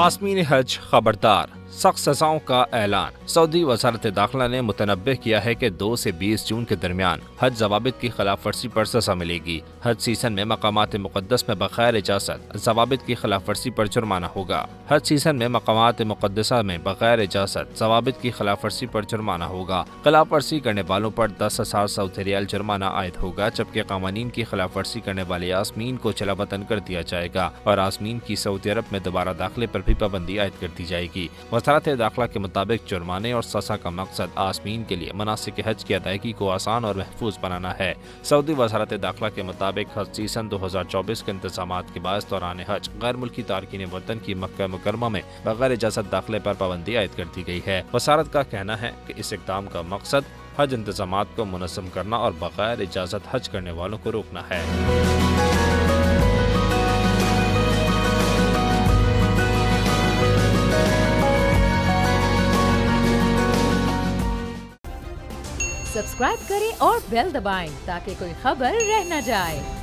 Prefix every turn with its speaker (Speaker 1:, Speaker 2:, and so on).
Speaker 1: आसमीन हज खबरदार, सख्त सजाओं का ऐलान। सऊदी वजारत दाखिला ने मुतनब्बे किया है कि 2 से 20 जून के दरमियान हज ज़वाबित की खिलाफ वर्जी पर सजा मिलेगी। हज सीजन में मकामात मुक़द्दस में बगैर इजाज़त ज़वाबित की खिलाफ वर्जी पर जुर्माना होगा। हज सीजन में मकामात मुक़द्दसा में बगैर इजाज़त ज़वाबित की खिलाफ वर्जी पर जुर्माना होगा। खिलाफ वर्जी करने वालों पर 10,000 सऊदी रियाल जुर्माना आयद होगा, जबकि क़वानीन की खिलाफ वर्जी करने वाले आज़मीन को जलावतन कर दिया जाएगा और आज़मीन की सऊदी अरब में दोबारा दाखिले पर भी पाबंदी आयद कर दी जाएगी। वज़ारत दाखिला के मुताबिक जुर्माने और सज़ा का मकसद आज़मीन के लिए मनासिक हज की अदायगी को आसान और महफूज बनाना है। सऊदी वज़ारत दाखिला के मुताबिक हज सीजन 2024 के इंतजामात के बायस दौरान हज गैर मुल्की तारकीन वतन की मक्का मुकरमा में बगैर इजाज़त दाखिले पर पाबंदी आयद कर दी गई है। वज़ारत का कहना है कि इस इक़दाम का मकसद हज इंतजामात को मुनज़्ज़म करना और बगैर इजाज़त हज करने वालों को रोकना है।
Speaker 2: सब्सक्राइब करें और बेल दबाएं ताकि कोई खबर रह न जाए।